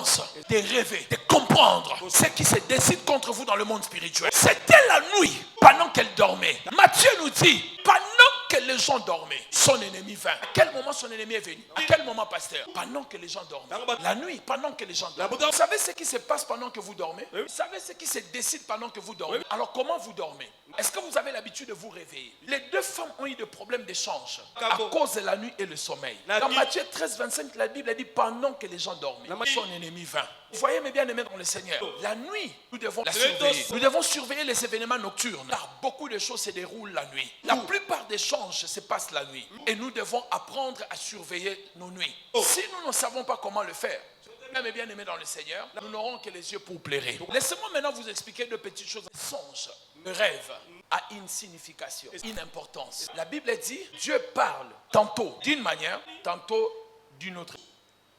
commence de rêver, de comprendre ce qui se décide contre vous dans le monde spirituel. C'était la nuit, pendant qu'elle dormait. Matthieu nous dit, pendant que les gens dormaient, son ennemi vint. À quel moment son ennemi est venu? À quel moment, pasteur? Pendant que les gens dormaient. La nuit, pendant que les gens dorment. Vous savez ce qui se passe pendant que vous dormez? Vous savez ce qui se décide pendant que vous dormez? Alors comment vous dormez? Est-ce que vous avez l'habitude de vous réveiller? Les deux femmes ont eu des problèmes d'échange à cause de la nuit et le sommeil. Dans Matthieu 13, 25, la Bible a dit pendant que les gens dormaient, son ennemi vint. Vous voyez mes bien-aimés dans le Seigneur, la nuit, nous devons la surveiller. Nous devons surveiller les événements nocturnes. Car beaucoup de choses se déroulent la nuit. La plupart des changes se passent la nuit. Et nous devons apprendre à surveiller nos nuits. Si nous ne savons pas comment le faire, mes bien-aimés dans le Seigneur, nous n'aurons que les yeux pour pleurer. Laissez-moi maintenant vous expliquer deux petites choses. Le songe, le rêve a une signification, une importance. La Bible dit, Dieu parle tantôt d'une manière, tantôt d'une autre.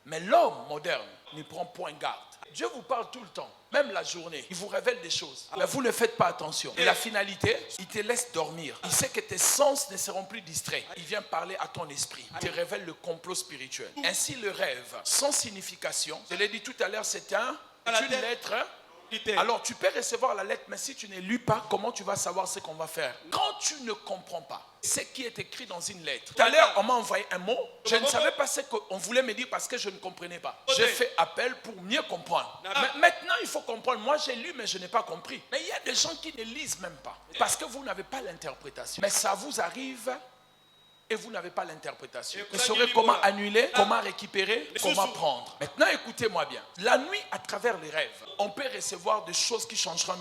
Mais l'homme moderne ne prend point garde. Dieu vous parle tout le temps, même la journée. Il vous révèle des choses. Mais vous ne faites pas attention. Et la finalité, il te laisse dormir. Il sait que tes sens ne seront plus distraits. Il vient parler à ton esprit. Il te révèle le complot spirituel. Ainsi, le rêve, sans signification, je l'ai dit tout à l'heure, c'est une lettre. Alors tu peux recevoir la lettre, mais si tu ne lis pas, comment tu vas savoir ce qu'on va faire? Quand tu ne comprends pas ce qui est écrit dans une lettre. Tout à l'heure, on m'a envoyé un mot. Je ne savais pas ce qu'on voulait me dire parce que je ne comprenais pas. J'ai fait appel pour mieux comprendre. Mais maintenant, il faut comprendre. Moi, j'ai lu, mais je n'ai pas compris. Mais il y a des gens qui ne lisent même pas parce que vous n'avez pas l'interprétation. Mais ça vous arrive et vous n'avez pas l'interprétation. Vous saurez comment annuler, comment récupérer, comment prendre. Maintenant, écoutez-moi bien. La nuit, à travers les rêves, on peut recevoir des choses qui changeront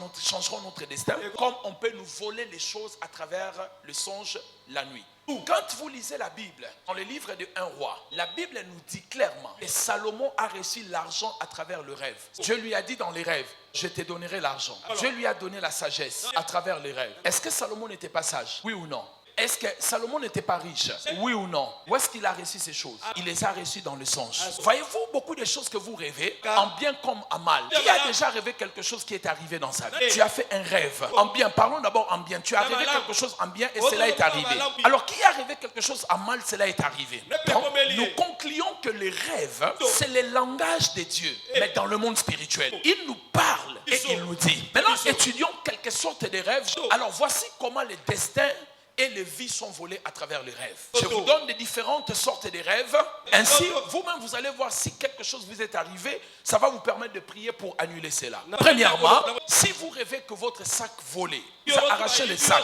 notre destin, comme on peut nous voler les choses à travers le songe la nuit. Quand vous lisez la Bible, dans le livre de 1 roi, la Bible nous dit clairement que Salomon a reçu l'argent à travers le rêve. Dieu lui a dit dans les rêves, je te donnerai l'argent. Dieu lui a donné la sagesse à travers les rêves. Est-ce que Salomon n'était pas sage? Oui ou non? Est-ce que Salomon n'était pas riche? Oui ou non? Où est-ce qu'il a reçu ces choses? Il les a reçues dans le songe. Voyez-vous beaucoup de choses que vous rêvez, en bien comme en mal. Qui a déjà rêvé quelque chose qui est arrivé dans sa vie? Tu as fait un rêve en bien. Parlons d'abord en bien. Tu as rêvé quelque chose en bien et cela est arrivé. Alors qui a rêvé quelque chose en mal, cela est arrivé. Donc, nous concluons que les rêves, c'est le langage de Dieu, mais dans le monde spirituel. Il nous parle et il nous dit. Maintenant, étudions quelque sorte de rêves. Alors voici comment le destin et les vies sont volées à travers les rêves. Je vous donne des différentes sortes de rêves. Ainsi, vous-même, vous allez voir si quelque chose vous est arrivé. Ça va vous permettre de prier pour annuler cela. Premièrement, si vous rêvez que votre sac volé, vous avez arraché le sac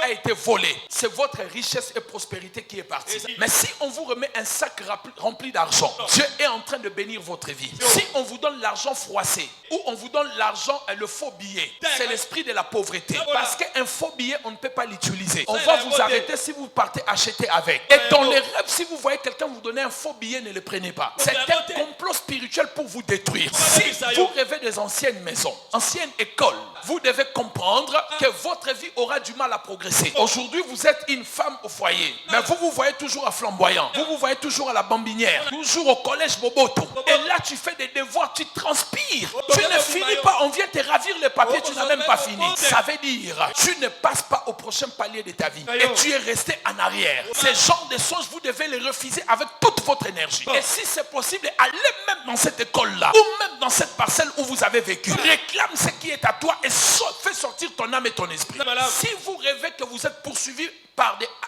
a été volé, c'est votre richesse et prospérité qui est partie. Mais si on vous remet un sac rempli d'argent, Dieu est en train de bénir votre vie. Si on vous donne l'argent froissé, ou on vous donne l'argent, le faux billet, c'est l'esprit de la pauvreté. Parce qu'un faux billet, on ne peut pas l'utiliser. On va vous arrêter si vous partez acheter avec. Et dans les rêves, si vous voyez quelqu'un vous donner un faux billet, ne le prenez pas. C'est un complot spirituel pour vous détruire. Si vous rêvez des anciennes maisons, anciennes écoles, vous devez comprendre que votre vie aura du mal à progresser. Aujourd'hui, vous êtes une femme au foyer, mais vous vous voyez toujours à Flamboyant. Vous vous voyez toujours à la Bambinière, toujours au collège Boboto. Et là, tu fais des devoirs, tu transpires. Tu ne finis pas, on vient te ravir les papiers, tu n'as même pas fini. Ça veut dire, tu ne passes pas au prochain palier de ta vie. Et tu es resté en arrière. Ces genres de songes, vous devez les refuser avec toute votre énergie. Et si c'est possible, allez même dans cette école-là, ou même dans cette parcelle où vous avez vécu. Réclame ce qui est à toi et fais sortir ton âme et ton esprit. Si vous rêvez que vous êtes poursuivi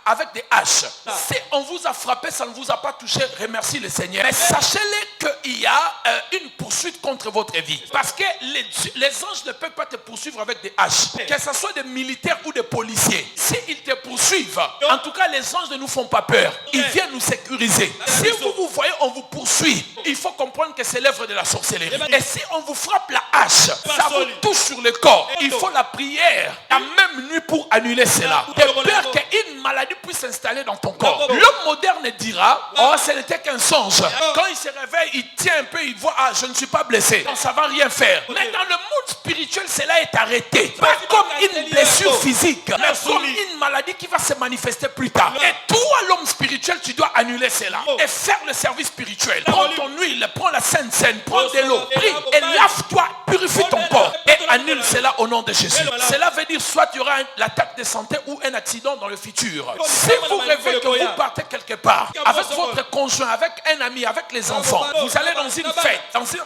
avec des haches, si on vous a frappé, ça ne vous a pas touché, remercie le Seigneur. Mais sachez-le qu'il y a une poursuite contre votre vie. Parce que les anges ne peuvent pas te poursuivre avec des haches. Que ce soit des militaires ou des policiers. S'ils te poursuivent, en tout cas les anges ne nous font pas peur. Ils viennent nous sécuriser. Si vous voyez, on vous poursuit, il faut comprendre que c'est l'œuvre de la sorcellerie. Et si on vous frappe la hache, ça vous touche sur le corps. Il faut la prière la même nuit pour annuler cela. De peur qu'une maladie puisse s'installer dans ton corps. L'homme moderne dira, oh, ce n'était qu'un songe. Quand il se réveille, il tient un peu, il voit, ah, je ne suis pas blessé. Donc ça ne va rien faire. Mais dans le monde spirituel, cela est arrêté. Pas comme une blessure physique, mais comme une maladie qui va se manifester plus tard. Et toi, l'homme spirituel, tu dois annuler cela. Et faire le service spirituel. Prends ton huile, prends la sainte scène, prends de l'eau, prie et lave-toi, purifie ton corps. Et annule cela au nom de Jésus. Cela veut dire soit il y aura l'attaque de santé ou un accident dans le futur. Si vous rêvez que vous partez quelque part avec votre conjoint, avec un ami, avec les enfants, vous allez dans une fête,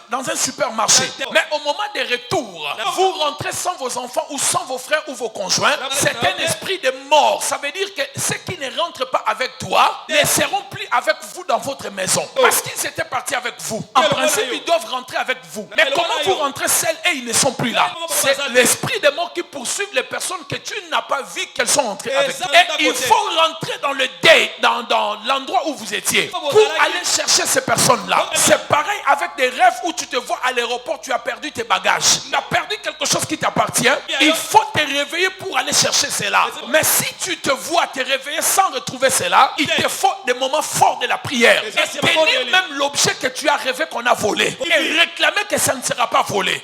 dans un supermarché, mais au moment des retours, vous rentrez sans vos enfants ou sans vos frères ou vos conjoints, c'est un esprit de mort. Ça veut dire que ceux qui ne rentrent pas avec toi ne seront plus avec vous dans votre maison. Parce qu'ils étaient partis avec vous. En principe, ils doivent rentrer avec vous. Mais comment vous rentrez seuls et ils ne sont plus là? C'est l'esprit de mort qui poursuit les personnes que tu n'as pas vu qu'elles sont entrées avec toi. Et il faut rentrer dans le dé, dans l'endroit où vous étiez, pour aller chercher ces personnes-là. C'est pareil avec des rêves où tu te vois à l'aéroport, tu as perdu tes bagages. Tu as perdu quelque chose qui t'appartient. Il faut te réveiller pour aller chercher cela. Mais si tu te vois te réveiller sans retrouver cela, il te faut des moments forts de la prière. Et tenir même l'objet que tu as rêvé qu'on a volé. Et réclamer que ça ne sera pas volé.